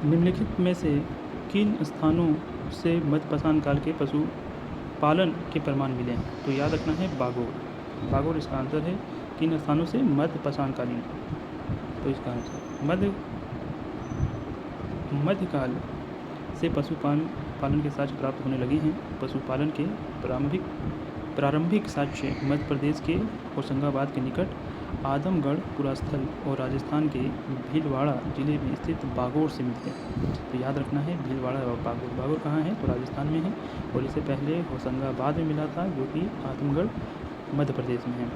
निम्नलिखित में से किन स्थानों से मध्यपाषाण काल के पशु पालन के प्रमाण मिले हैं? तो याद रखना है बागोर। बागोर इसका आंसर है। किन स्थानों से मध्यपाषाण कालीन, तो इसका आंसर मध्यकाल से पालन के साक्ष्य प्राप्त होने लगे हैं। पशुपालन के प्रारंभिक साक्ष्य मध्य प्रदेश के होशंगाबाद के निकट आदमगढ़ पुरास्थल और राजस्थान के भीलवाड़ा जिले में स्थित बागोर से मिलते हैं। तो याद रखना है भीलवाड़ा और बागोर। बागोर कहाँ है? तो राजस्थान में है, और इससे पहले होशंगाबाद में मिला था, जो कि आदमगढ़ मध्य प्रदेश में है।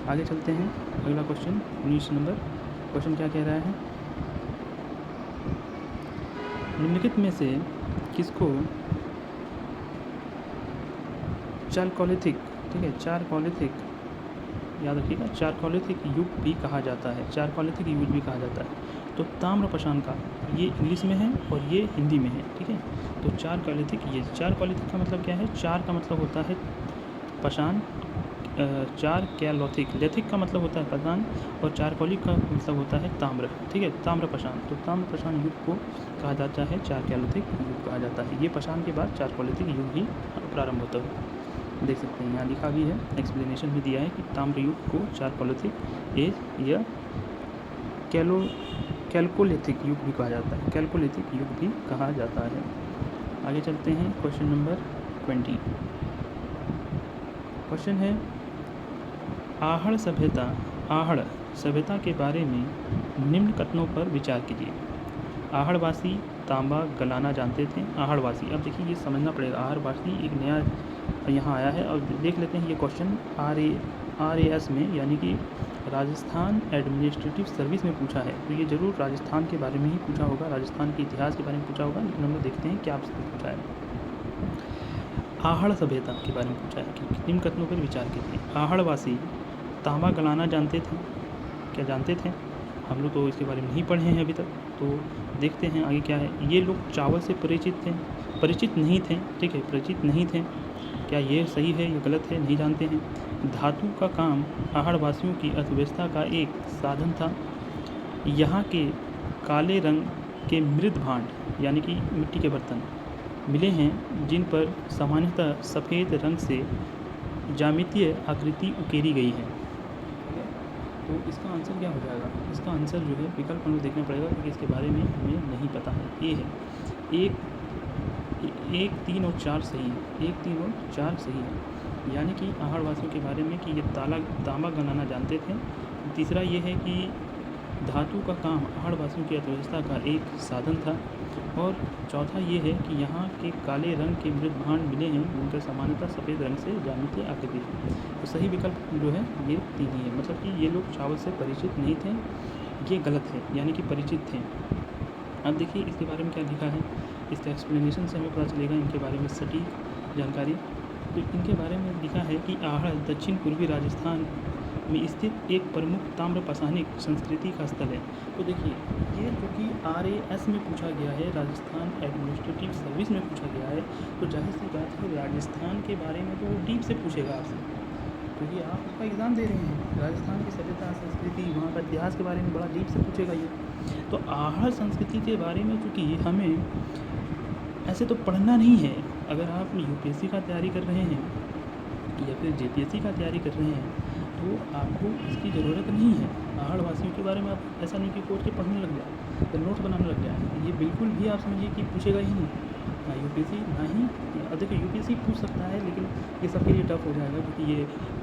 आगे चलते हैं। अगला क्वेश्चन 19 नंबर क्वेश्चन क्या कह रहा है? निम्नलिखित में से किसको चारकोलिथिक, ठीक है, चारकोलिथिक, याद रखिएगा, चारकोलिथिक युग भी कहा जाता है। चारकोलिथिक युग भी कहा जाता है। तो ताम्रपाषाण काल, ये इंग्लिश में है और ये हिंदी में है, ठीक है। तो चारकोलिथिक, ये चारकोलिथिक का मतलब क्या है? चार का मतलब होता है पाषाण, चार कैलोथिक, लेथिक का मतलब होता है पाषाण, और चारकोलिक का मतलब होता है ताम्र, ठीक है, ताम्रपाषाण। तो ताम्रपाषाण युग को कहा जाता है चार कैलोथिक युग कहा जाता है। ये पाषाण के बाद चारकोलिथिक युग ही प्रारंभ होता है। देख सकते हैं यहाँ लिखा भी है, एक्सप्लेनेशन भी दिया है कि ताम्र युग को चारकोलिथिक एज या कैल्कोलिथिक युग भी कहा जाता है। कैल्कोलिथिक युग भी कहा जाता है। आगे चलते हैं। क्वेश्चन नंबर 20 क्वेश्चन है, आहड़ सभ्यता के बारे में निम्न कथनों पर विचार कीजिए। आहड़वासी तांबा गलाना जानते थे। आहड़वासी, अब देखिए ये समझना पड़ेगा, आहड़वासी एक नया यहाँ आया है। और देख लेते हैं ये क्वेश्चन RAS में, यानी कि राजस्थान एडमिनिस्ट्रेटिव सर्विस में पूछा है। तो ये जरूर राजस्थान के बारे में ही पूछा होगा, राजस्थान के इतिहास के बारे में पूछा होगा। लेकिन हम लोग देखते हैं क्या आपसे पूछा है। आहड़ सभ्यता के बारे में पूछा है कि निम्न कथनों पर विचार कीजिए। आहड़वासी तांबा गलाना जानते थे। क्या जानते थे? हम लोग तो इसके बारे में नहीं पढ़े हैं अभी तक, तो देखते हैं आगे क्या है। ये लोग चावल से परिचित नहीं थे, ठीक है, परिचित नहीं थे। क्या ये सही है या गलत है? नहीं जानते हैं। धातु का काम आहड़वासियों की अर्थव्यवस्था का एक साधन था। यहाँ के काले रंग के मृद भांड, यानी कि मिट्टी के बर्तन मिले हैं, जिन पर सामान्यतः सफ़ेद रंग से ज्यामितीय आकृति उकेरी गई है। तो इसका आंसर क्या हो जाएगा? इसका आंसर जो है विकल्प हमें देखना पड़ेगा, क्योंकि इसके बारे में हमें नहीं पता है। ये है एक 3 और 4 सही है। 1 3 और 4 सही है, यानी कि आहड़वासियों के बारे में कि ये तांबा गलाना जानते थे। तीसरा ये है कि धातु का काम आहड़वासियों की अर्थव्यवस्था का एक साधन था। और चौथा ये है कि यहाँ के काले रंग के मृद भांड मिले हैं, उनका सामान्यतः सफ़ेद रंग से ज्यामितीय आकृति। तो सही विकल्प जो है ये 3 ही है, मतलब कि ये लोग चावल से परिचित नहीं थे, ये गलत है, यानी कि परिचित थे। अब देखिए इसके बारे में क्या लिखा है, इसका एक्सप्लेनेशन से हमें पता चलेगा इनके बारे में सटीक जानकारी। तो इनके बारे में लिखा है कि आहड़ दक्षिण पूर्वी राजस्थान में स्थित एक प्रमुख ताम्रपाषाणिक संस्कृति का स्थल है। तो देखिए ये जो कि RAS में पूछा गया है, राजस्थान एडमिनिस्ट्रेटिव सर्विस में पूछा गया है, तो जाहिर सी बात है राजस्थान के बारे में तो वो डीप से पूछेगा आपसे, क्योंकि आप उसका एग्ज़ाम दे रहे हैं। राजस्थान की सभ्यता संस्कृति, वहाँ का इतिहास के बारे में बड़ा डीप से पूछेगा ये। तो आहड़ संस्कृति के बारे में चूँकि हमें ऐसे तो पढ़ना नहीं है, अगर आप UPSC का तैयारी कर रहे हैं या फिर JPSC का तैयारी कर रहे हैं, तो आपको इसकी ज़रूरत नहीं है। आहड़वासियों के बारे में आप ऐसा नहीं कि कोर्ट के पढ़ने लग जाए या नोट्स बनाने लग जाए, ये बिल्कुल भी आप समझिए कि पूछेगा ही नहीं, ना UPSC ना ही। देखिए UPSC पूछ सकता है, लेकिन ये सबके लिए टफ हो जाएगा, क्योंकि ये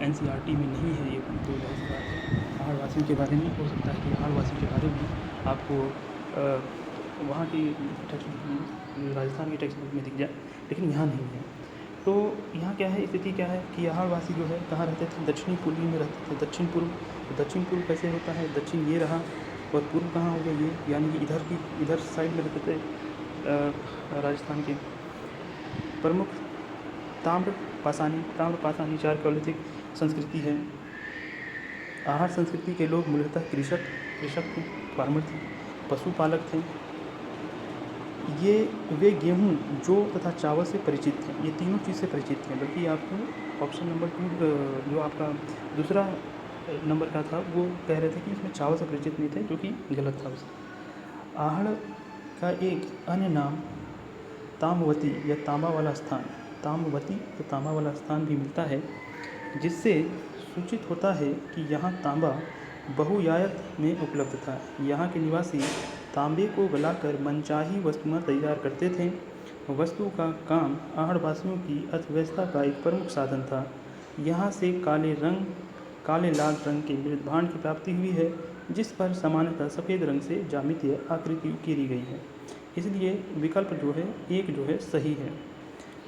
NCERT में नहीं है। ये तो जाहिर बात है, आहड़वासियों के बारे में हो सकता है कि आहड़वासियों के बारे में आपको वहाँ की टेक्स्ट बुक, राजस्थान की टेक्स्ट बुक में दिख जाए, लेकिन यहाँ नहीं है। तो यहाँ क्या है, स्थिति क्या है कि आहड़वासी जो है कहाँ रहते थे? दक्षिणी पूर्वी में रहते थे। दक्षिण पूर्व, तो दक्षिण पूर्व कैसे होता है? दक्षिण ये रहा और पूर्व कहाँ हो गया ये, यानी कि इधर साइड में रहते थे। राजस्थान के प्रमुख ताम्रपाषाणी चारकोलिथिक संस्कृति है। आहड़ संस्कृति के लोग मूलतः कृषक थे, फार्मर थे, पशुपालक थे। वे गेहूँ, जौ तथा चावल से परिचित थे। ये तीनों चीज़ से परिचित थे। बल्कि आपको ऑप्शन नंबर 2 जो आपका दूसरा नंबर का था, वो कह रहे थे कि इसमें चावल से परिचित नहीं थे, जो कि गलत था। आहड़ का एक अन्य नाम ताम्रवती या तांबा वाला स्थान, ताम्रवती तो तांबा वाला स्थान भी मिलता है, जिससे सूचित होता है कि यहाँ तांबा बहुयायत में उपलब्ध था। यहाँ के निवासी तांबे को गलाकर मनचाही वस्तुएं तैयार करते थे। वस्तु का काम आहड़वासियों की अर्थव्यवस्था का एक प्रमुख साधन था। यहाँ से काले लाल रंग के मृत भांड की प्राप्ति हुई है, जिस पर सामान्यतः सफ़ेद रंग से ज्यामितीय आकृति उकेरी गई है। इसलिए विकल्प जो है सही है।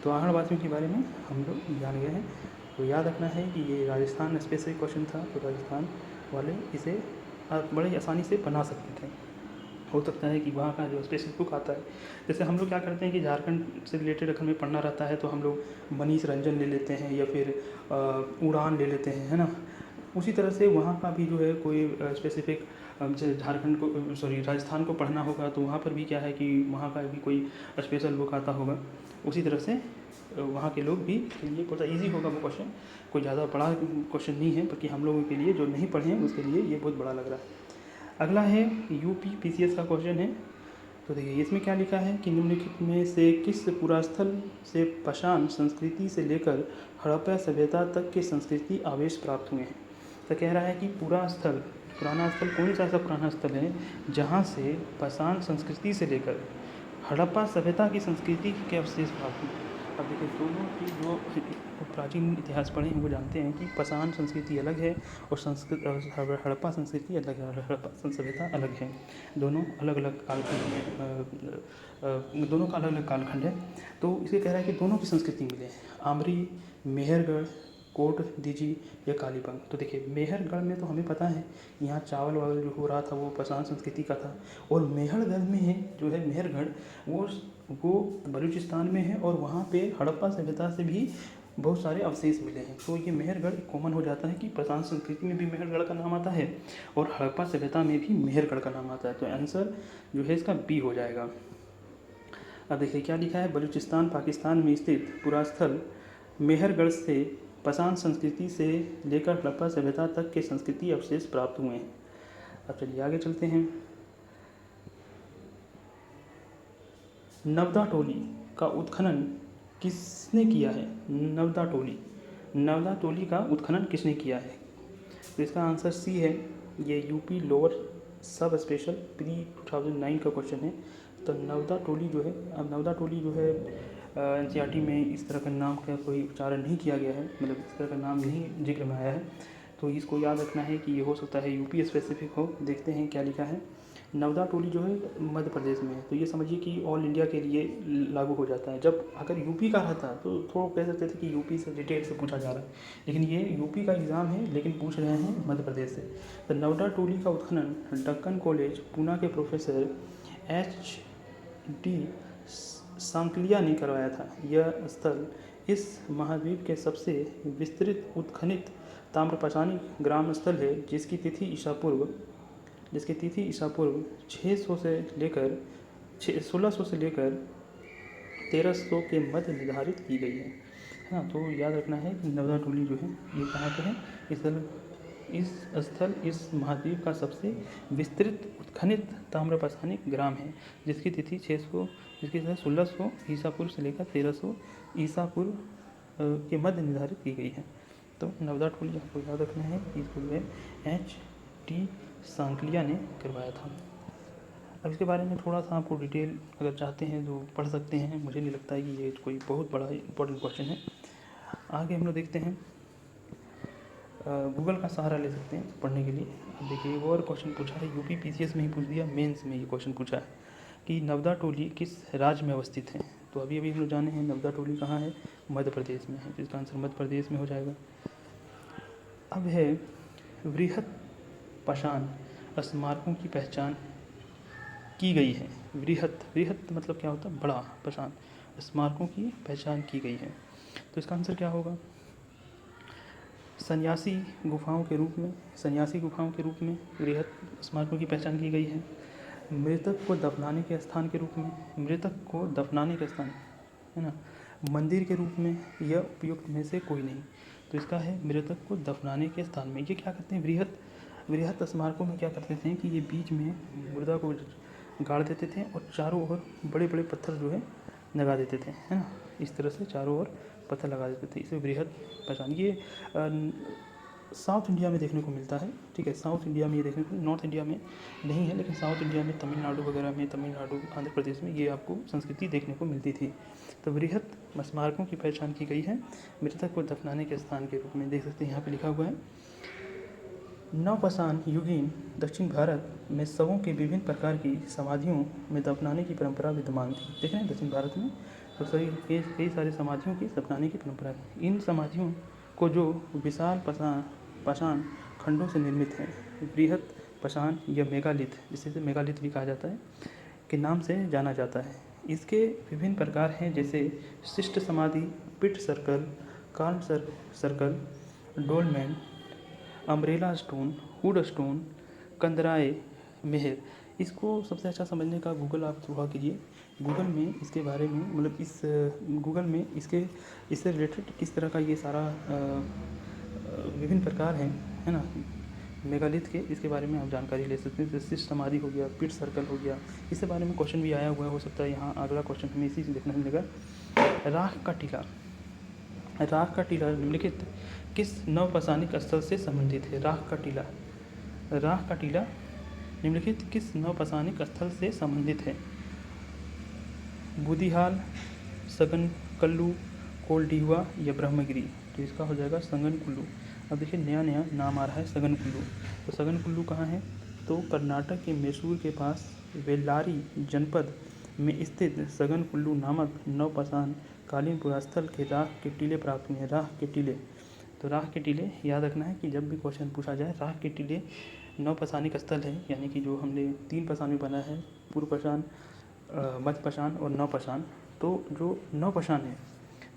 तो आहड़वासियों के बारे में हम लोग जान गए हैं। तो याद रखना है कि ये राजस्थान स्पेसिफिक क्वेश्चन था, तो राजस्थान वाले इसे बड़े आसानी से बना सकते थे। हो सकता है कि वहाँ का जो स्पेसिफिक बुक आता है, जैसे हम लोग क्या करते हैं कि झारखंड से रिलेटेड अगर हमें पढ़ना रहता है तो हम लोग मनीष रंजन ले लेते हैं या फिर उड़ान ले लेते हैं, है ना। उसी तरह से वहाँ का भी जो है कोई स्पेसिफिक झारखंड को राजस्थान को पढ़ना होगा तो वहाँ पर भी क्या है कि वहाँ का भी कोई स्पेशल बुक आता होगा। उसी तरह से वहाँ के लोग भी ये बहुत ईजी होगा वो क्वेश्चन, कोई ज़्यादा बड़ा क्वेश्चन नहीं है, बल्कि हम लोगों के लिए जो नहीं पढ़े हैं उसके लिए ये बहुत बड़ा लग रहा है। अगला है यूपी पीसीएस का क्वेश्चन है। तो देखिए इसमें क्या लिखा है कि निम्नलिखित में से किस पुरास्थल से पाषाण संस्कृति से लेकर हड़प्पा सभ्यता तक के संस्कृति आवेश प्राप्त हुए हैं। तो कह रहा है कि पुराना स्थल कौन सा ऐसा पुराना स्थल है जहाँ से पाषाण संस्कृति से लेकर हड़प्पा सभ्यता की संस्कृति के अवशेष प्राप्त हुए। अब देखिए दोनों की जो प्राचीन इतिहास पढ़े हैं वो जानते हैं कि पाषाण संस्कृति अलग है और हड़प्पा संस्कृति अलग है, हड़प्पा सभ्यता अलग है। दोनों अलग अलग कालखंड में दोनों का अलग अलग कालखंड है। तो इसे कह रहा है कि दोनों की संस्कृति मिले, आमरी, मेहरगढ़, कोट दीजी या कालीबंग। तो देखिए मेहरगढ़ में तो हमें पता है यहाँ चावल वावल जो हो रहा था वो पाषाण संस्कृति का था, और मेहरगढ़ में जो है मेहरगढ़ वो बलूचिस्तान में है और वहाँ पे हड़प्पा सभ्यता से भी बहुत सारे अवशेष मिले हैं। तो ये मेहरगढ़ कॉमन हो जाता है कि पाषाण संस्कृति में भी मेहरगढ़ का नाम आता है और हड़प्पा सभ्यता में भी मेहरगढ़ का नाम आता है। तो आंसर जो है इसका बी हो जाएगा। अब देखिए क्या लिखा है, बलूचिस्तान पाकिस्तान में स्थित पुरास्थल मेहरगढ़ से पाषाण संस्कृति से लेकर हड़प्पा सभ्यता तक के संस्कृति अवशेष प्राप्त हुए हैं। अब चलिए आगे चलते हैं। नवदा टोली का उत्खनन किसने किया है? नवदा टोली का उत्खनन किसने किया है? तो इसका आंसर सी है। ये यूपी लोअर सब स्पेशल प्री 2009 का क्वेश्चन है। तो नवदा टोली जो है, अब नवदा टोली जो है एनसीईआरटी में इस तरह का नाम का कोई उच्चारण नहीं किया गया है, मतलब इस तरह का नाम नहीं जिक्र में आया है। तो इसको याद रखना है कि ये हो सकता है यूपी स्पेसिफिक हो। देखते हैं क्या लिखा है। नवदा टोली जो है मध्य प्रदेश में है, तो ये समझिए कि ऑल इंडिया के लिए लागू हो जाता है। जब अगर यूपी का रहता तो थोड़ा कह सकते थे कि यूपी से डिटेल से पूछा जा रहा है, लेकिन ये यूपी का एग्ज़ाम है लेकिन पूछ रहे हैं मध्य प्रदेश से। तो नवदा टोली का उत्खनन दक्कन कॉलेज पूना के प्रोफेसर HD सांकलिया ने करवाया था। यह स्थल इस महाद्वीप के सबसे विस्तृत उत्खनित ताम्रपाषाणी ग्राम स्थल है, जिसकी तिथि ईसा पूर्व 1600 से लेकर 1300 के मध्य निर्धारित की गई है। हाँ, तो याद रखना है कि नवदा टोली जो है ये कहाँ पे है? इस महाद्वीप का सबसे विस्तृत उत्खनित ताम्रपाषाणी ग्राम है, जिसकी तिथि 1600 ईसा पूर्व से लेकर 1300 ईसा पूर्व के मध्य निर्धारित की गई है। तो नवदा टोली आपको याद रखना है कि इसको जो है HD सांकलिया ने करवाया था। अब इसके बारे में थोड़ा सा आपको डिटेल अगर चाहते हैं तो पढ़ सकते हैं। मुझे नहीं लगता है कि ये कोई बहुत बड़ा इंपॉर्टेंट क्वेश्चन है। आगे हम लोग देखते हैं, गूगल का सहारा ले सकते हैं पढ़ने के लिए। अब देखिए वो और क्वेश्चन पूछा है, यूपी पीसीएस में ही पूछ दिया, मेंस में ये क्वेश्चन पूछा है कि नवदा टोली किस राज्य में अवस्थित है। तो अभी हम लोग जाने हैं नवदा टोली कहाँ है, मध्य प्रदेश में है, तो इसका आंसर मध्य प्रदेश में हो जाएगा। अब है वृहत पाषाण स्मारकों की पहचान की गई है। वृहत मतलब क्या होता है? बड़ा। पाषाण स्मारकों की पहचान की गई है, तो इसका आंसर क्या होगा? सन्यासी गुफाओं के रूप में वृहत स्मारकों की पहचान की गई है। मृतक को दफनाने के स्थान है ना, मंदिर के रूप में, यह उपयुक्त में से कोई नहीं। तो इसका है मृतक को दफनाने के स्थान में। ये क्या करते हैं, वृहत स्मारकों में क्या करते थे कि ये बीच में मुर्दा को गाड़ देते थे और चारों ओर बड़े बड़े पत्थर जो है लगा देते थे, है ना। इस तरह से चारों ओर पत्थर लगा देते थे। इसे बृहद पाषाण, ये साउथ इंडिया में देखने को मिलता है, ठीक है। साउथ इंडिया में ये देखने को, नॉर्थ इंडिया में नहीं है, लेकिन साउथ इंडिया में तमिलनाडु वगैरह में, तमिलनाडु आंध्र प्रदेश में ये आपको संस्कृति देखने को मिलती थी। तो बृहद स्मारकों की पहचान की गई है मृतक को दफनाने के स्थान के रूप में। देख सकते हैं यहाँ पे लिखा हुआ है, नवपाषाण युगीन दक्षिण भारत में शवों के विभिन्न प्रकार की समाधियों में दफनाने की परंपरा विद्यमान थी। देख रहे हैं दक्षिण भारत में तो सही कई सारे समाधियों की दफनाने की परंपरा है। इन समाधियों को जो विशाल पाषाण खंडों से निर्मित है, बृहद पाषाण या मेगालिथ, जिसे मेगालिथ भी कहा जाता है, के नाम से जाना जाता है। इसके विभिन्न प्रकार हैं, जैसे शिष्ट समाधि, pit circle, cairn circle, dolmen, umbrella stone, hood stone, कंदराए मेहर। इसको सबसे अच्छा समझने का गूगल आप थोड़ा कीजिए, गूगल में इसके बारे में, मतलब इस गूगल में इससे रिलेटेड किस तरह का ये सारा विभिन्न प्रकार हैं, है ना, मेगालिथ के, इसके बारे में आप जानकारी ले सकते हैं। जैसे शिष्ट समाधि हो गया, पिट सर्कल हो गया, इसके बारे में क्वेश्चन भी आया हुआ हो सकता है। यहाँ अगला क्वेश्चन हमें इसी से देखने को मिलेगा। राख का टीला निम्नलिखित किस नवपाषाणिक स्थल से संबंधित है? राख का टीला निम्नलिखित किस नवपाषाणिक स्थल से संबंधित है? बूदिहाल, सगनकुल्लू, कोलडीहुआ या ब्रह्मगिरी। तो इसका हो जाएगा सगनकुल्लू। अब देखिए नया नाम आ रहा है सगनकुल्लू। तो सगनकुल्लू कहाँ है? तो कर्नाटक के मैसूर के पास बेल्लारी जनपद में स्थित सगनकुल्लू नामक नवपाषाण कालीन पुरास्थल के राख के टीले प्राप्त हुए हैं। राख के टीले, तो राख के टीले याद रखना है कि जब भी क्वेश्चन पूछा जाए, राख के टीले नवपाषाणिक स्थल है, यानी कि जो हमने 3 पाषाण में बना है, पूर्व पाषाण, मध्य पाषाण और नवपाषाण। तो जो नवपाषाण है,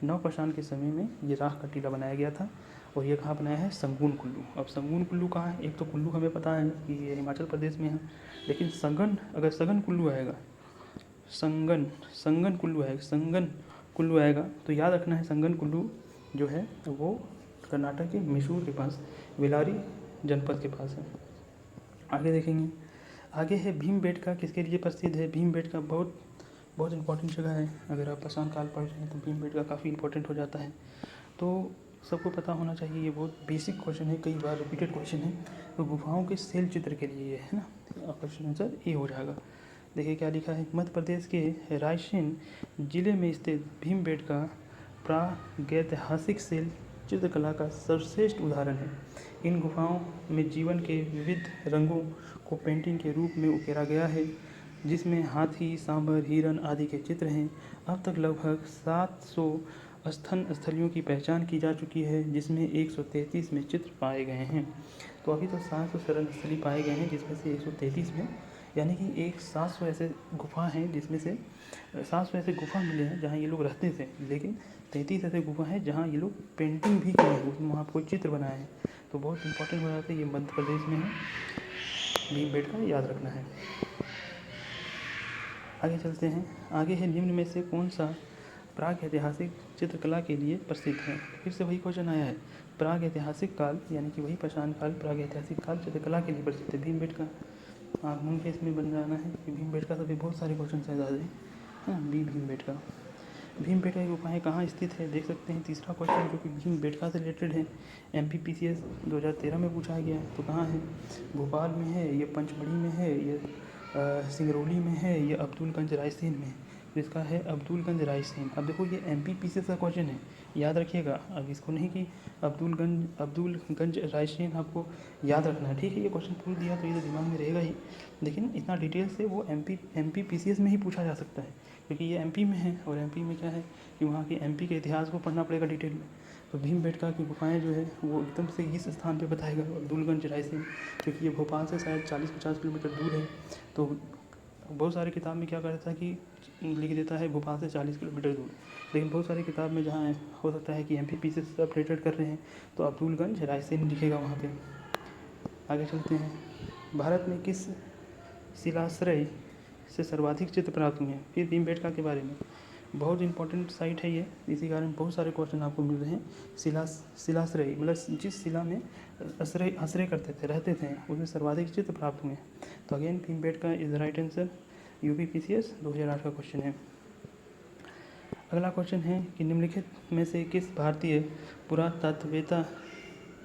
नवपाषाण के समय में ये राख का टीला बनाया गया था और ये कहाँ बनाया है? संगुन कुल्लू। अब संगुन कुल्लू कहाँ है? एक तो कुल्लू हमें पता है कि ये हिमाचल प्रदेश में है, लेकिन अगर सगन कुल्लू आएगा, संगन कुल्लू आएगा तो याद रखना है संगन कुल्लू जो है वो कर्नाटक के मैसूर के पास बेल्लारी जनपद के पास है। आगे देखेंगे, आगे है भीमबेटका किसके लिए प्रसिद्ध है? भीमबेटका बहुत इंपॉर्टेंट जगह है। अगर आप पाषाण काल पढ़ रहे हैं तो भीमबेटका काफ़ी इंपॉर्टेंट हो जाता है, तो सबको पता होना चाहिए। ये बहुत बेसिक क्वेश्चन है, कई बार रिपीटेड क्वेश्चन है। तो गुफाओं के सेल चित्र के लिए ये है ना, क्वेश्चन आंसर ए हो जाएगा। देखिए क्या लिखा है, मध्य प्रदेश के रायसेन जिले में स्थित भीमबेटका प्रागैतिहासिक सेल चित्रकला का सर्वश्रेष्ठ उदाहरण है। इन गुफाओं में जीवन के विविध रंगों को पेंटिंग के रूप में उकेरा गया है, जिसमें हाथी, सांभर, हिरन आदि के चित्र हैं। अब तक लगभग 700 स्थलियों की पहचान की जा चुकी है, जिसमें 133 में चित्र पाए गए हैं। तो अभी तो 700 स्थली पाए गए हैं, जिसमें से 133 में, यानी कि 700 ऐसे गुफा हैं, जिसमें से 700 ऐसे गुफा मिले हैं जहाँ ये लोग रहते थे, लेकिन 33 ऐसे गुफा हैं जहाँ ये लोग पेंटिंग भी किए हैं, उसमें वहाँ कोई चित्र बनाए हैं। तो बहुत इंपॉर्टेंट हो जाता है, ये मध्य प्रदेश में है, भीमबेटका याद रखना है। आगे चलते हैं, आगे है निम्न में से कौन सा प्रागैतिहासिक चित्रकला के लिए प्रसिद्ध है? फिर से वही क्वेश्चन आया है, प्रागैतिहासिक काल यानी कि वही पाषाण काल, प्रागैतिहासिक काल चित्रकला के लिए प्रसिद्ध है। भीमबेटका आँख मूंद के इसमें बन जाना है कि भीमबेटका से भी बहुत सारे क्वेश्चन शायद आ जाए, हाँ। भीमबेटका की गुफाएं कहाँ स्थित है? देख सकते हैं तीसरा क्वेश्चन जो कि भीमबेटका से रिलेटेड है, MPPCS 2013 में पूछा गया। तो कहाँ है? भोपाल में है, ये पंचमढ़ी में है, ये सिंगरौली में है, ये अब्दुलगंज रायसेन में। तो इसका है अब्दुलगंज रायसेन। अब देखो ये MPPCS का क्वेश्चन है, याद रखिएगा। अब इसको नहीं कि अब्दुलगंज रायसेन आपको याद रखना है, ठीक है। ये क्वेश्चन पूछ दिया तो ये तो दिमाग में रहेगा ही, लेकिन इतना डिटेल से वो MPPCS में ही पूछा जा सकता है, क्योंकि ये MP में है और MP में क्या है कि वहाँ के MP के इतिहास को पढ़ना पड़ेगा डिटेल में। तो भीमबेटका की गुफाएं जो है वो एकदम से इस स्थान पे बताएगा, अब्दुलगंज रायसेन, क्योंकि ये भोपाल से शायद 40-50 किलोमीटर दूर है। तो बहुत सारी किताब में क्या करता है कि लिख देता है भोपाल से 40 किलोमीटर दूर, लेकिन बहुत सारी किताब में जहाँ हो सकता है कि MPP से सब रिलेटेड कर रहे हैं तो अब्दुलगंज रायसेन लिखेगा वहाँ पे। आगे चलते हैं, भारत में किस शिलाश्रय से सर्वाधिक चित्र प्राप्त हुए हैं? फिर भीमबेटका के बारे में, बहुत इंपॉर्टेंट साइट है ये, इसी कारण बहुत सारे क्वेश्चन आपको मिल रहे हैं। शिलाश्रय मतलब जिस शिला में आश्रय करते थे, रहते थे, उसमें सर्वाधिक चित्र प्राप्त हुए हैं। तो again Bhimbetka is the right answer. UPPCS 2008 का क्वेश्चन है। अगला क्वेश्चन है कि निम्नलिखित में से किस भारतीय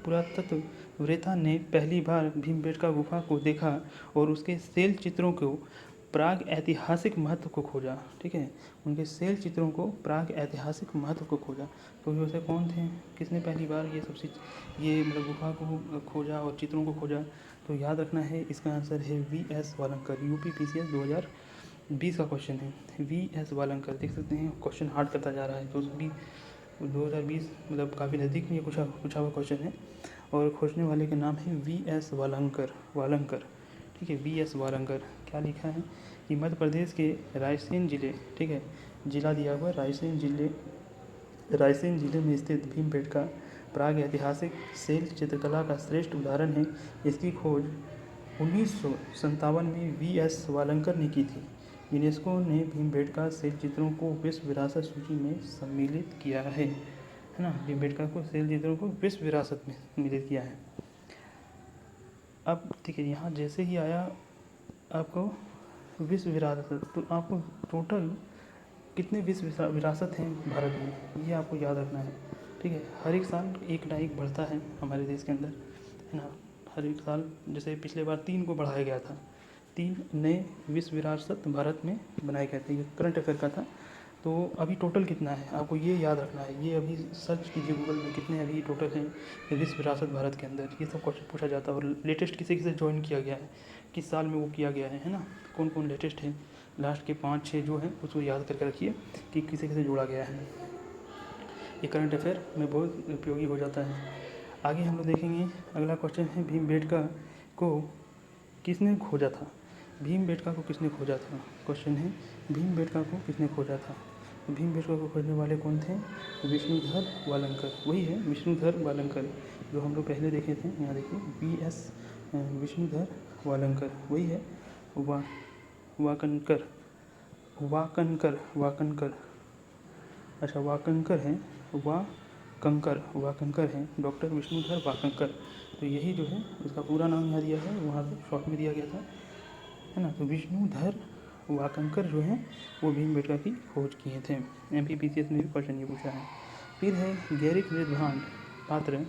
पुरातत्ववेत्ता ने पहली बार भीमबेटका गुफा को देखा और उसके सेल चित्रों को प्राग ऐतिहासिक महत्व को खोजा। ठीक है, उनके सेल चित्रों को प्राग ऐतिहासिक महत्व को खोजा। तो वैसे कौन थे, किसने पहली बार ये सब चीज़ ये मतलब गुफा को खोजा और चित्रों को खोजा? तो याद रखना है, इसका आंसर है VS वालंकर। UPPCS 2020 का क्वेश्चन है, VS वालंकर। देख सकते हैं क्वेश्चन हार्ड करता जा रहा है। तो 2020 मतलब काफ़ी नज़दीक में ये पूछा हुआ क्वेश्चन है और खोजने वाले का नाम है VS वालंकर। ठीक है, VS वालंकर। क्या लिखा है कि मध्य प्रदेश के रायसेन जिले, ठीक है, जिला दिया हुआ रायसेन जिले में स्थित भीमबेटका प्राग ऐतिहासिक सेल चित्रकला का श्रेष्ठ उदाहरण है। इसकी खोज 1957 में VS वालंकर ने की थी। यूनेस्को ने भीमबेटका सेल चित्रों को विश्व विरासत सूची में सम्मिलित किया है ना। भीमबेटका को सेल चित्रों को विश्व विरासत में सम्मिलित किया है। अब ठीक है, यहाँ जैसे ही आया आपको विश्व विरासत, तो आपको टोटल कितने विश्व विरासत हैं भारत में, ये आपको याद रखना है। ठीक है, हर एक साल एक ना एक बढ़ता है हमारे देश के अंदर, है ना। हर एक साल जैसे पिछले बार 3 को बढ़ाया गया था, 3 नए विश्व विरासत भारत में बनाए गए थे। ये करंट अफेयर का था। तो अभी टोटल कितना है आपको ये याद रखना है। ये अभी सर्च कीजिए गूगल में, कितने अभी टोटल हैं विश्व विरासत भारत के अंदर। ये सब क्वेश्चन पूछा जाता है। और लेटेस्ट किसे किसे ज्वाइन किया गया है, किस साल में वो किया गया है ना, कौन कौन लेटेस्ट है। लास्ट के 5-6 जो हैं उसको याद करके रखिए कि किसे किसे जोड़ा गया है। ये करंट अफेयर में बहुत उपयोगी हो जाता है। आगे हम लोग देखेंगे, अगला क्वेश्चन है भीमबेटका को किसने खोजा था। भीमबेटका को किसने खोजा था, क्वेश्चन है भीमबेटका को किसने खोजा था। भीमबेटका को खोजने वाले कौन थे, विष्णुधर वालंकर। वही है विष्णुधर वालंकर जो हम लोग पहले देखे थे। यहाँ देखिए VS विष्णुधर वालंकर, वही है। वाकनकर अच्छा वाकनकर हैं, वाकनकर हैं, डॉक्टर विष्णुधर वाकनकर। तो यही जो है उसका पूरा नाम यहाँ दिया है, वहाँ पे शॉर्ट में दिया गया था, है ना। तो विष्णुधर वाकनकर जो हैं वो भीमबेटका की खोज किए थे। MPPCS में भी क्वेश्चन ये पूछा है। फिर है गैरिक मृदभांड पात्र,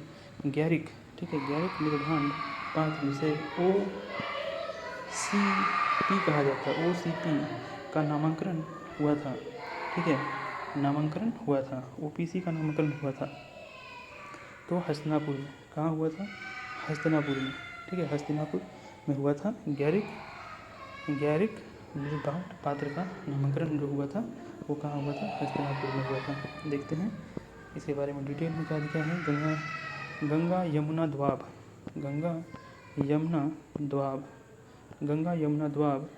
गैरिक, ठीक है, गैरिक मृदभांड पात्र जिसे OCP कहा जाता है। OCP का नामांकन हुआ था, ठीक है, नामांकन हुआ था। OPC का नामांकन हुआ था तो हस्तिनापुर में। कहाँ हुआ था, हस्तिनापुर में, ठीक है, हस्तिनापुर में हुआ था। गैरिक मृदभांड पात्र का नामांकन जो हुआ था वो कहाँ हुआ था, हस्तिनापुर में हुआ था। देखते हैं इसके बारे में डिटेल में क्या लिखा है। गंगा यमुना द्वाब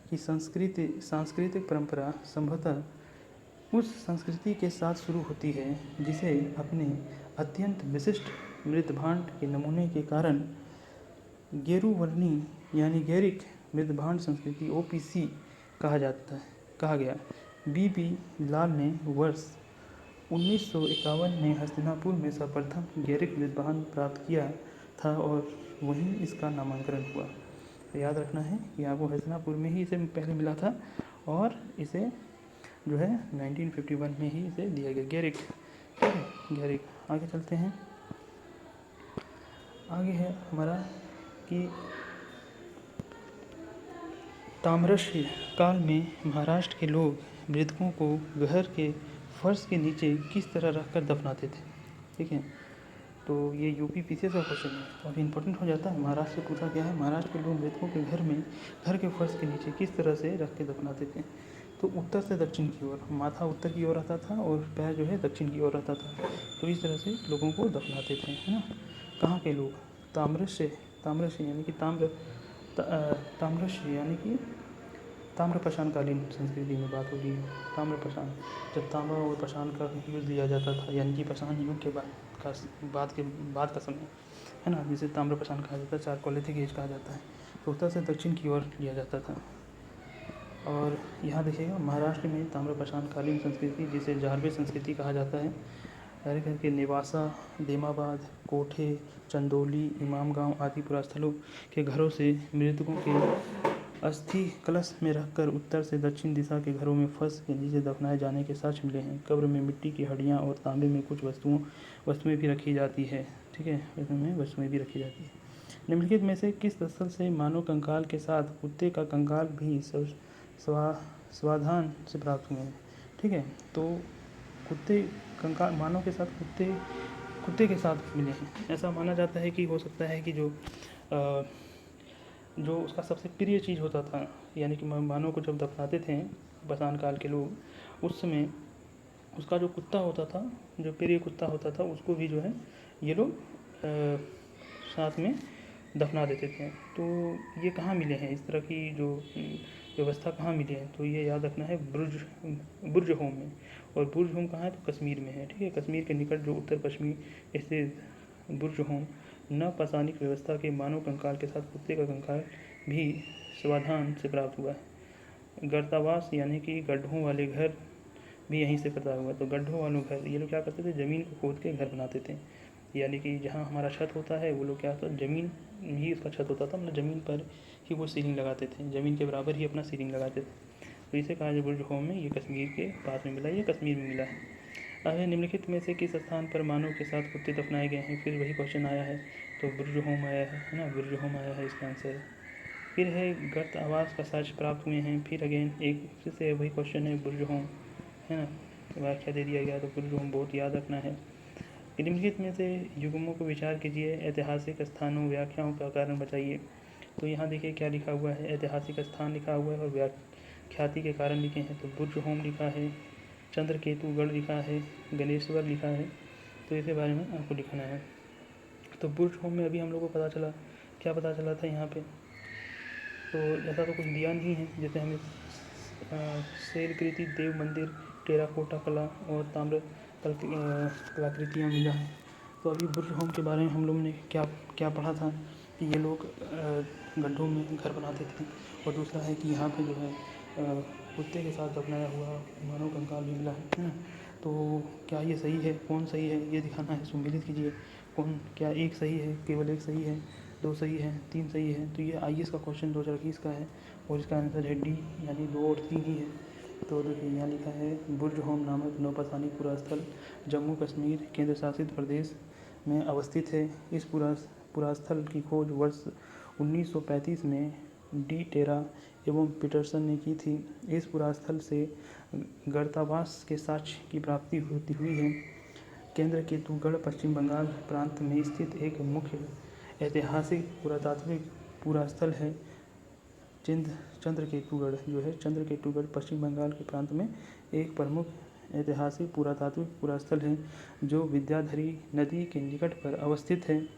की सांस्कृतिक परंपरा संभवतः उस संस्कृति के साथ शुरू होती है जिसे अपने अत्यंत विशिष्ट मृदभांड के नमूने के कारण गेरुवर्णी यानी गैरिक मृदभांड संस्कृति OPC कहा गया। BB लाल ने वर्ष 1951 में हस्तिनापुर में सर्वप्रथम गैरिक मृदभांड प्राप्त किया था और वहीं इसका नामांकन हुआ। तो याद रखना है कि आपको हस्तिनापुर में ही इसे पहले मिला था और इसे जो है 1951 में ही इसे दिया गया गैरिक, ठीक है, गैरिक। आगे चलते हैं। आगे है हमारा कि ताम्रश्य काल में महाराष्ट्र के लोग मृतकों को घर के फर्श के नीचे किस तरह रखकर दफनाते थे। ठीक है, तो ये UPPCS का क्वेश्चन है, काफ़ी इंपॉर्टेंट हो जाता है। महाराष्ट्र से पूछा गया है, महाराष्ट्र के लोग मृतकों के घर के फर्श के नीचे किस तरह से रख के दफनाते थे। तो उत्तर से दक्षिण की ओर, माथा उत्तर की ओर रहता था और पैर जो है दक्षिण की ओर रहता था। तो इस तरह से लोगों को दफनाते थे, है ना। कहाँ के लोग, ताम्रश्य यानी कि ताम्रश्य यानी कि ताम्रपाषाणकालीन संस्कृति में बात हो रही है। ताम्रपाषाण, जब तांबा और पाषाण का यूज़ लिया जाता था, यानी कि पाषाण युग के बाद का समय, है ना, जिसे ताम्रपाषाण कहा जाता है, चारकोलिथिक एज कहा जाता है। तो उत्तर से दक्षिण की ओर लिया जाता था। और यहाँ देखिएगा महाराष्ट्र में ताम्रपाषाणकालीन संस्कृति जिसे जारवे संस्कृति कहा जाता है, हर घर के नेवासा, देमाबाद, कोठे, चंदौली, इमामगांव आदि पुरास्थलों के घरों से मृतकों के अस्थि कलश में रखकर उत्तर से दक्षिण दिशा के घरों में फर्श के नीचे दफनाए जाने के साक्ष्य मिले हैं। कब्र में मिट्टी की हड्डियाँ और तांबे में कुछ वस्तुएं भी रखी जाती है। ठीक है, इसमें वस्तुएं भी रखी जाती है। निम्नलिखित में से किस स्थल से मानव कंकाल के साथ कुत्ते का कंकाल भी स्वाधान से प्राप्त हुए हैं? ठीक है, तो कुत्ते कंकाल मानव के साथ कुत्ते के साथ मिले हैं। ऐसा माना जाता है कि हो सकता है कि जो उसका सबसे प्रिय चीज़ होता था, यानी कि मानव को जब दफनाते थे बसान काल के लोग, उस समय उसका जो कुत्ता होता था, जो प्रिय कुत्ता होता था, उसको भी जो है ये लोग साथ में दफना देते थे। तो ये कहाँ मिले हैं, इस तरह की जो व्यवस्था कहाँ मिली है? तो ये याद रखना है बुर्ज होम में। और बुर्ज होम कहाँ है? तो कश्मीर में है। ठीक है, कश्मीर के निकट जो उत्तर पश्चिमी स्थित बुर्ज होम नवपाषाणिक व्यवस्था के मानव कंकाल के साथ कुत्ते का कंकाल भी स्वाधान से प्राप्त हुआ है। गर्तावास यानी कि गड्ढों वाले घर भी यहीं से पैदा हुआ। तो गड्ढों वालों घर, ये लोग क्या करते थे, ज़मीन को खोद के घर बनाते थे। यानी कि जहाँ हमारा छत होता है, वो लोग क्या होता, ज़मीन ही उसका छत होता था, मतलब ज़मीन पर ही वो सीलिंग लगाते थे, ज़मीन के बराबर ही अपना सीलिंग लगाते थे। तो इसे कहा बुर्ज होम में, ये कश्मीर के पास में मिला, ये कश्मीर में मिला है। अब निम्नलिखित में से किस स्थान पर मानव के साथ कुत्ते दफनाए गए हैं? फिर वही क्वेश्चन आया है, तो बुर्ज होम आया है ना, बुर्ज होम आया है इसका आंसर। फिर है गर्त आवास का साक्ष्य प्राप्त हुए हैं। फिर अगेन एक फिर से वही क्वेश्चन है, बुर्ज होम है ना, व्याख्या दे दिया गया, तो बुर्ज होम बहुत याद रखना है। निम्नलिखित में से युग्मों को विचार कीजिए, ऐतिहासिक स्थानों व्याख्याओं का कारण बताइए। तो यहाँ देखिए क्या लिखा हुआ है, ऐतिहासिक स्थान लिखा हुआ है और व्याख्याति के कारण लिखे हैं। तो बुर्ज होम लिखा है, चंद्रकेतुगढ़ लिखा है, गणेश्वर लिखा है, तो इसके बारे में आपको लिखना है। तो बुर्ज होम में अभी हम लोग को पता चला, क्या पता चला था यहाँ पे, तो ऐसा तो कुछ दिया नहीं है। जैसे हमें शैलकृति देव मंदिर, टेराकोटा कला और ताम्र कलाकृतियाँ मिला है। तो अभी बुर्ज होम के बारे में हम लोग ने क्या पढ़ा था कि ये लोग गड्ढों में घर बनाते थे। और दूसरा है कि यहाँ पे जो है कुत्ते के साथ दफनाया हुआ मानव कंकाल भी मिला है। तो क्या ये सही है, कौन सही है, ये दिखाना है। सम्मिलित कीजिए, कौन क्या एक सही है, केवल एक सही है, दो सही है, तीन सही है। तो ये IAS का क्वेश्चन 2021 का है और इसका आंसर है डी, यानी 2 और 3 ही है। तो देखिए यहाँ लिखा है, बुर्ज होम नामक नवपाषाणिक पुरास्थल जम्मू कश्मीर केंद्र शासित प्रदेश में अवस्थित है। इस पुरास्थल की खोज वर्ष 1935 में डी टेरा एवं पीटरसन ने की थी। इस पुरास्थल से गर्तावास के साक्ष्य की प्राप्ति हुई है। केंद्रकेतुगढ़ पश्चिम बंगाल प्रांत में स्थित एक मुख्य ऐतिहासिक पुरातात्विक पुरास्थल है। चंद्रकेतुगढ़ जो है, चंद्रकेतुगढ़ पश्चिम बंगाल के प्रांत में एक प्रमुख ऐतिहासिक पुरातात्विक पुरास्थल है जो विद्याधरी नदी के निकट पर अवस्थित है।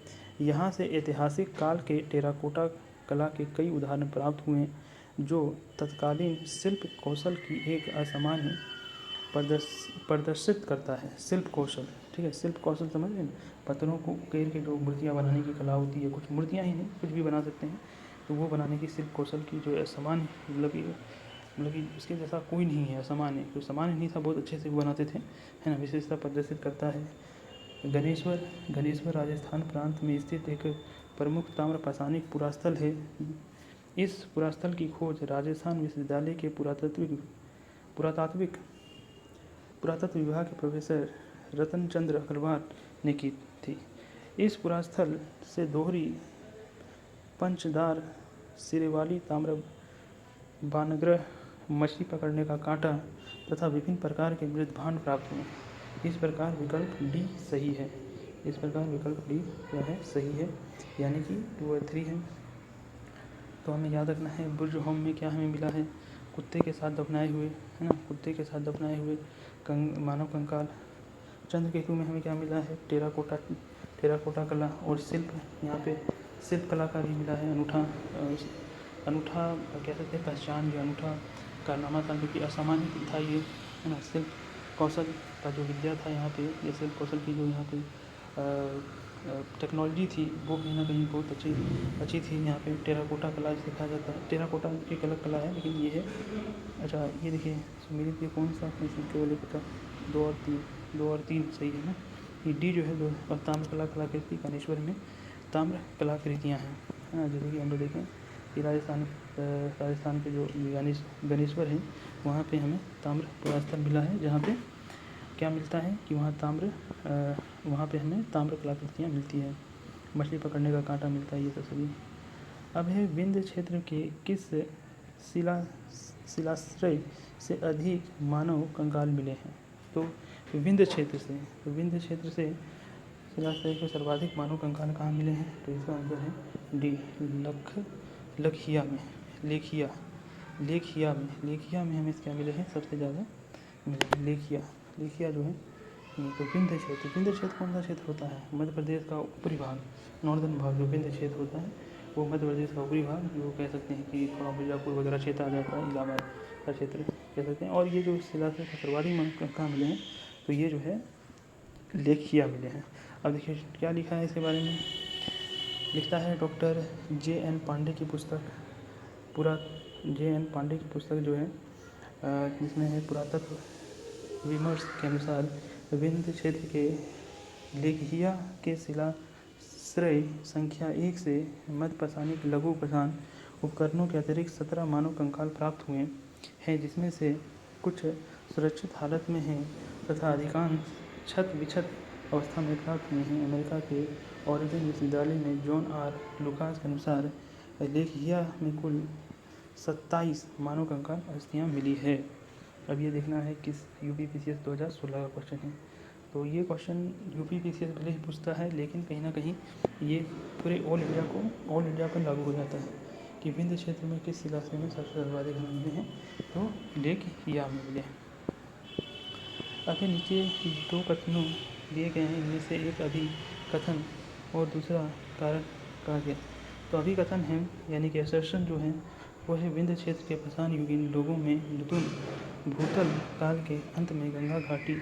यहाँ से ऐतिहासिक काल के टेराकोटा कला के कई उदाहरण प्राप्त हुए हैं जो तत्कालीन शिल्प कौशल की एक असामान्य प्रदर्शित करता है। शिल्प कौशल, ठीक है, शिल्प कौशल समझ रहे हैं, पत्थरों को उकेर के जो मूर्तियाँ बनाने की कला होती है, कुछ मूर्तियाँ ही नहीं कुछ भी बना सकते हैं, तो वो बनाने की शिल्प कौशल की जो असामान्य मतलब कि उसके जैसा कोई नहीं है, असामान्य, जो सामान्य नहीं था, बहुत अच्छे से वो बनाते थे, है ना, विशेषता प्रदर्शित करता है। गणेश्वर राजस्थान प्रांत में स्थित एक प्रमुख ताम्रपाषाणिक पुरास्थल है। इस पुरास्थल की खोज राजस्थान विश्वविद्यालय के पुरातत्व विभाग के प्रोफेसर रतन चंद्र अग्रवाल ने की थी। इस पुरास्थल से दोहरी, पंचदार, सिरे वाली ताम्र बानग्रह, मछली पकड़ने का कांटा तथा विभिन्न प्रकार के मृत भांड प्राप्त हुए। इस प्रकार विकल्प डी सही है। इस प्रकार विकल्प डी क्या है, सही है, यानी कि 2 और 3 है। तो हमें याद रखना है, बुर्ज होम में क्या हमें मिला है, कुत्ते के साथ दफनाए हुए, है ना, कुत्ते के साथ दफनाए हुए मानव कंकाल। चंद्रकेतु में हमें क्या मिला है, टेराकोटा कला और शिल्प, यहाँ पे शिल्प कला का भी मिला है अनूठा कह सकते हैं पहचान, जो अनूठा कारनामा था, क्योंकि असामान्य था ये, है ना। शिल्प कौशल का जो विद्या था यहाँ पे, ये शिल्प कौशल की जो यहाँ पे टेक्नोलॉजी थी, वो कहीं ना कहीं बहुत अच्छी थी। यहाँ पे टेराकोटा कला जिसे कहा जाता है, टेराकोटा एक अलग कला है, लेकिन ये है। अच्छा ये देखिए, मेरे लिए कौन सा अपने केवल पता 2 और 3 सही है ना। ये डी जो है, ताम्र कलाकृति, कानेश्वर में ताम्र कलाकृतियाँ हैं, जैसे कि हम लोग देखें कि राजस्थान के जो गणेश्वर हैं वहाँ पे हमें ताम्र पुरास्थल मिला है, जहाँ पे क्या मिलता है कि वहाँ पे हमें ताम्र कलाकृतियाँ मिलती हैं, मछली पकड़ने का कांटा मिलता है, ये सब सभी। अब है विंध्य क्षेत्र के किस शिलाश्रय से अधिक मानव कंकाल मिले हैं? तो विंध्य क्षेत्र से शिलाश्रय के सर्वाधिक मानव कंकाल कहाँ मिले हैं? तो इसका आंसर है डी, लेखिया में हमें क्या मिले हैं? सबसे ज़्यादा मिले लेखिया जो है। तो विंध्य क्षेत्र कौन सा क्षेत्र होता है? मध्य प्रदेश का ऊपरी भाग, नॉर्दर्न भाग जो विंध्य क्षेत्र होता है वो मध्य प्रदेश का ऊपरी भाग, जो कह सकते हैं कि थोड़ा मिर्ज़ापुर वगैरह क्षेत्र आ जाता है, इलाहाबाद का क्षेत्र कह सकते हैं। और ये जो शिलाश्रय का सर्वाधिक कहाँ मिले हैं? तो ये जो है लेखिया मिले हैं। अब देखिए क्या लिखा है इसके बारे में। लिखता है डॉक्टर J.N. पांडे की पुस्तक जो है जिसमें है पुरातत्व विमर्श के अनुसार विंध्य क्षेत्र के लेखिया के शिलाश्रय संख्या 1 से मध्य पाषाणिक लघु पाषाण उपकरणों के अतिरिक्त 17 मानव कंकाल प्राप्त हुए हैं, जिसमें से कुछ सुरक्षित हालत में हैं तथा अधिकांश क्षत विक्षत अवस्था में प्राप्त हुए हैं। अमेरिका के ओरेगन विश्वविद्यालय में जॉन आर लुकास के अनुसार लेखिया में कुल 27 मानव कंकाल अस्थियाँ मिली है। अब ये देखना है किस UPPCS 2016 का क्वेश्चन है। तो ये क्वेश्चन UPPCS भले ही पूछता है, लेकिन कहीं ना कहीं ये पूरे ऑल इंडिया पर लागू हो जाता है कि विंध्य क्षेत्र में किस शिलाश्रय में सबसे सर्वाधिक मिले हैं? तो लेखिया में मिले। आगे नीचे 2 कथनों दिए गए हैं, इनमें से एक अभिकथन और दूसरा कारक कहा गया। तो अभिकथन है यानी कि असर्शन जो है वो है विंध्य क्षेत्र के पाषाण युगीन लोगों में नतून भूतल काल के अंत में गंगा घाटी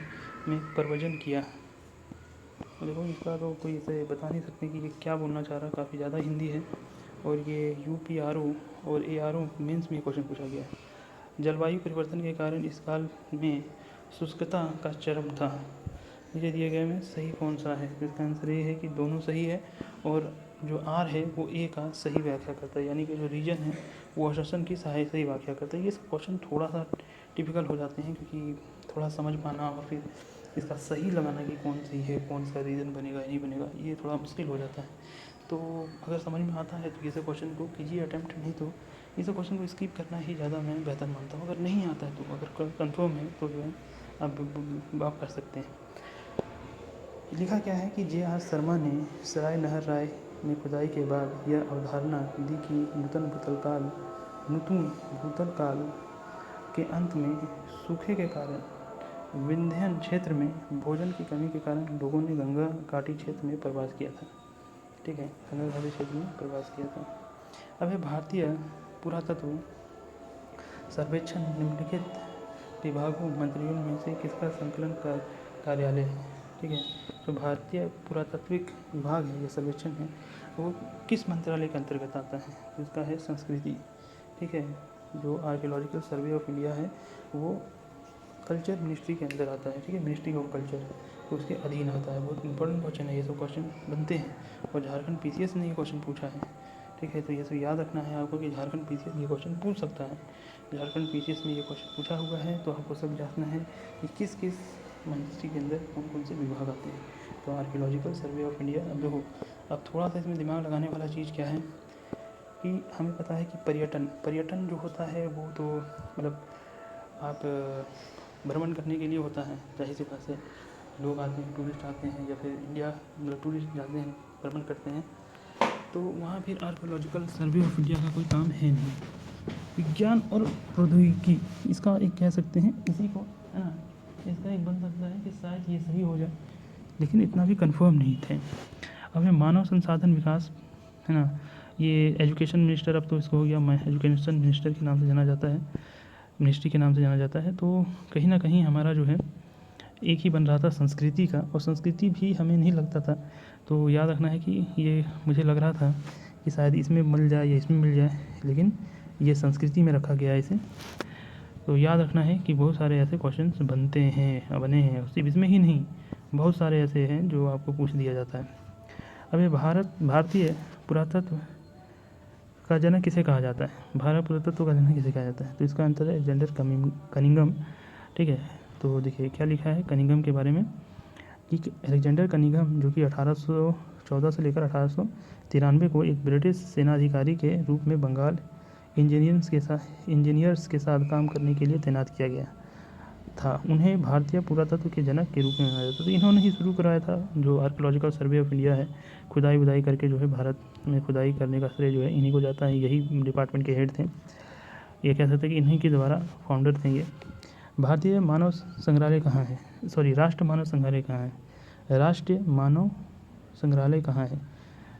में प्रव्रजन किया। देखो इसका तो कोई इसे बता नहीं सकते कि ये क्या बोलना चाह रहा, काफ़ी ज़्यादा हिंदी है। और ये UPRO और ARO मेंस में क्वेश्चन पूछा गया है। जलवायु परिवर्तन के कारण इस काल में शुष्कता का चरम था। नीचे दिए गए में सही कौन सा है? इसका आंसर ये है कि दोनों सही है, और जो R है वो A का सही व्याख्या करता है, यानी कि जो रीजन है वो असर्शन की सही व्याख्या करता है। ये सब क्वेश्चन थोड़ा सा टिपिकल हो जाते हैं, क्योंकि थोड़ा समझ पाना और फिर इसका सही लगाना कि कौन सही है, कौन सा रीज़न बनेगा या नहीं बनेगा, ये थोड़ा मुश्किल हो जाता है। तो अगर समझ में आता है तो ये सब क्वेश्चन को कीजिए अटैम्प्ट, नहीं तो ये सब क्वेश्चन को स्किप करना ही ज़्यादा मैं बेहतर मानता हूँ। अगर नहीं आता है तो अगर कंफर्म है तो जो है आप कर सकते हैं। लिखा क्या है कि J.R. शर्मा ने सराय नहर राय में खुदाई के बाद यह अवधारणा दी कि नूतन भूतल काल के अंत में सूखे के कारण विंध्य क्षेत्र में भोजन की कमी के कारण लोगों ने गंगा घाटी क्षेत्र में प्रवास किया था। ठीक है, गंगा घाटी क्षेत्र में प्रवास किया था। अब है भारतीय पुरातत्व सर्वेक्षण निम्नलिखित विभागों मंत्रियों में से किसका संकलन का कार्यालय है? ठीक है, तो भारतीय पुरातात्विक विभाग है, ये सर्वेक्षण है, वो किस मंत्रालय के अंतर्गत आता है? इसका है संस्कृति। ठीक है, जो आर्कियोलॉजिकल सर्वे ऑफ इंडिया है वो कल्चर मिनिस्ट्री के अंदर आता है। ठीक है, मिनिस्ट्री ऑफ कल्चर, तो उसके अधीन आता है। बहुत इंपॉर्टेंट क्वेश्चन है, ये सब क्वेश्चन बनते हैं और झारखंड PCS ने ये क्वेश्चन पूछा है। ठीक है, तो ये सब याद रखना है आपको कि झारखंड PCS ये क्वेश्चन पूछ सकता है। झारखंड PCS में ये क्वेश्चन पूछा हुआ है, तो आपको सब जानना है कि किस किस मिनिस्ट्री के अंदर कौन कौन से विभाग आते हैं। तो आर्कियोलॉजिकल सर्वे ऑफ इंडिया। अब देखो, अब थोड़ा सा इसमें दिमाग लगाने वाला चीज़ क्या है कि हमें पता है कि पर्यटन जो होता है वो तो मतलब आप भ्रमण करने के लिए होता है, जाहिर सी बात है, लोग आते हैं, टूरिस्ट आते हैं, या फिर इंडिया मतलब टूरिस्ट जाते हैं, भ्रमण करते हैं, तो वहाँ फिर आर्कियोलॉजिकल सर्वे ऑफ इंडिया का कोई काम है नहीं। विज्ञान और प्रौद्योगिकी, इसका एक कह सकते हैं, इसी को है ना, इसका एक बन सकता है कि शायद ये सही हो जाए, लेकिन इतना भी कंफर्म नहीं थे। अब है मानव संसाधन विकास, है ना, ये एजुकेशन मिनिस्टर, अब तो इसको हो गया एजुकेशन मिनिस्टर के नाम से जाना जाता है, मिनिस्ट्री के नाम से जाना जाता है। तो कहीं ना कहीं हमारा जो है एक ही बन रहा था संस्कृति का, और संस्कृति भी हमें नहीं लगता था। तो याद रखना है कि ये मुझे लग रहा था कि शायद इसमें मिल जाए या इसमें मिल जाए, लेकिन ये संस्कृति में रखा गया है इसे। तो याद रखना है कि बहुत सारे ऐसे क्वेश्चंस बने हैं, सिर्फ इसमें ही नहीं, बहुत सारे ऐसे हैं जो आपको पूछ दिया जाता है। अब ये भारतीय पुरातत्व का जनक किसे कहा जाता है? भारत पुरातत्व का जनक किसे कहा जाता है? तो इसका आंसर है अलेक्जेंडर कनिंघम। ठीक है, तो देखिए क्या लिखा है कनिंघम के बारे में कि अलेक्जेंडर कनिंघम जो कि 1814 से लेकर 1893 को एक ब्रिटिश सेनाधिकारी के रूप में बंगाल इंजीनियर्स के साथ काम करने के लिए तैनात किया गया था। उन्हें भारतीय पुरातत्व के जनक के रूप में माना जाता है। तो इन्होंने ही शुरू कराया था जो आर्कियोलॉजिकल सर्वे ऑफ इंडिया है, खुदाई वुदाई करके जो है भारत में खुदाई करने का श्रेय जो है इन्हीं को जाता है। यही डिपार्टमेंट के हेड थे, ये कह सकते हैं कि इन्हीं के द्वारा फाउंडर थे ये। भारतीय मानव संग्रहालय कहाँ है? राष्ट्रीय मानव संग्रहालय कहाँ है? राष्ट्रीय मानव संग्रहालय कहाँ है?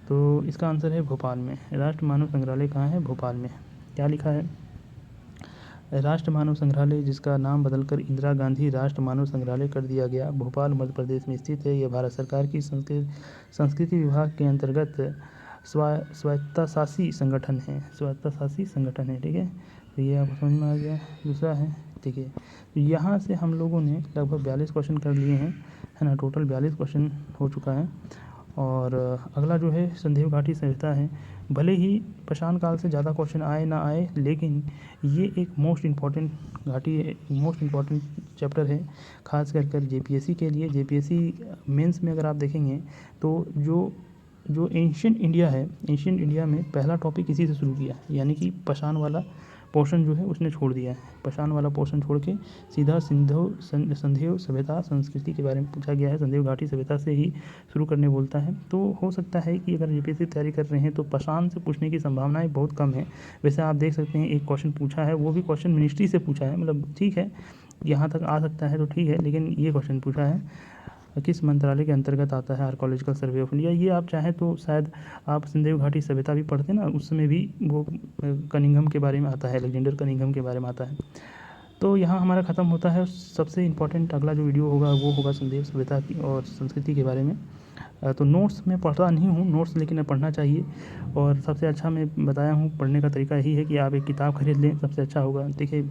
तो इसका आंसर है भोपाल में। राष्ट्रीय मानव संग्रहालय कहाँ है? भोपाल में। क्या लिखा है? राष्ट्रीय मानव संग्रहालय, जिसका नाम बदलकर इंदिरा गांधी राष्ट्रीय मानव संग्रहालय कर दिया गया, भोपाल मध्य प्रदेश में स्थित है। यह भारत सरकार की संस्कृति विभाग के अंतर्गत स्वायत्तशासी संगठन है। ठीक है, तो ये आपको समझ में आ गया। दूसरा है, ठीक है, तो यहाँ से हम लोगों ने लगभग 42 क्वेश्चन कर लिए हैं, है ना। टोटल 42 क्वेश्चन हो चुका है। और अगला जो है संदेव घाटी सभ्यता है। भले ही पाषाण काल से ज़्यादा क्वेश्चन आए ना आए, लेकिन ये एक मोस्ट इम्पॉर्टेंट घाटी है, मोस्ट इम्पॉर्टेंट चैप्टर है, खास कर जेपीएससी के लिए। जेपीएससी मेंस में अगर आप देखेंगे तो जो एंशिएंट इंडिया है, एंशिएंट इंडिया में पहला टॉपिक इसी से शुरू किया, यानी कि पाषाण वाला पोर्शन जो है उसने छोड़ दिया है। पाषाण वाला पोर्शन छोड़ के सीधा संदेव सभ्यता संस्कृति के बारे में पूछा गया है। संदेव घाटी सभ्यता से ही शुरू करने बोलता है। तो हो सकता है कि अगर यूपीएससी तैयारी कर रहे हैं तो पाषाण से पूछने की संभावनाएं बहुत कम है। वैसे आप देख सकते हैं एक क्वेश्चन पूछा है, वो भी क्वेश्चन मिनिस्ट्री से पूछा है, मतलब ठीक है यहाँ तक आ सकता है तो ठीक है, लेकिन ये क्वेश्चन पूछा है किस मंत्रालय के अंतर्गत आता है आर्कियोलॉजिकल सर्वे ऑफ इंडिया। ये आप चाहें तो शायद आप संदेव घाटी सभ्यता भी पढ़ते ना, उस समय भी वो कनिंघम के बारे में आता है, अलेक्जेंडर कनिंघम के बारे में आता है। तो यहाँ हमारा ख़त्म होता है। सबसे इम्पोर्टेंट अगला जो वीडियो होगा वो होगा संदेव सभ्यता की और संस्कृति के बारे में। तो नोट्स मैं पढ़ता नहीं हूँ, नोट्स लेकिन पढ़ना चाहिए। और सबसे अच्छा मैं बताया हूँ पढ़ने का तरीका यही है कि आप एक किताब खरीद लें, सबसे अच्छा होगा। देखिए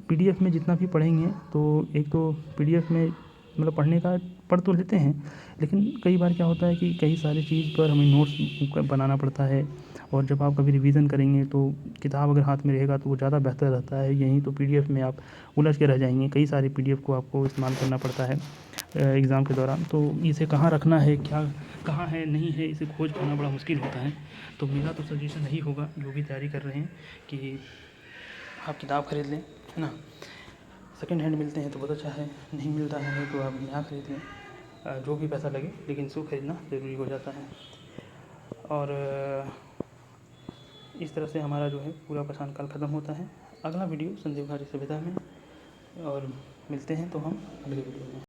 पीडीएफ में जितना भी पढ़ेंगे तो एक तो पीडीएफ में मतलब पढ़ने का पढ़ तो लेते हैं, लेकिन कई बार क्या होता है कि कई सारी चीज़ पर हमें नोट्स बनाना पड़ता है। और जब आप कभी रिवीजन करेंगे तो किताब अगर हाथ में रहेगा तो वो ज़्यादा बेहतर रहता है। यहीं तो पीडीएफ में आप उलझ के रह जाएंगे, कई सारे पीडीएफ को आपको इस्तेमाल करना पड़ता है एग्ज़ाम के दौरान। तो इसे कहाँ रखना है, क्या कहाँ है नहीं है, इसे खोज पाना बड़ा मुश्किल होता है। तो मेरा तो सजेशन यही होगा जो भी तैयारी कर रहे हैं कि आप किताब खरीद लें, है ना। सेकेंड हैंड मिलते हैं तो बहुत अच्छा है, नहीं मिलता है तो आप नया खरीद लें, जो भी पैसा लगे, लेकिन इसको खरीदना ज़रूरी हो जाता है। और इस तरह से हमारा जो है पूरा पाषाण काल ख़त्म होता है। अगला वीडियो संदेव घाटी सभ्यता में, और मिलते हैं तो हम अगले वीडियो में।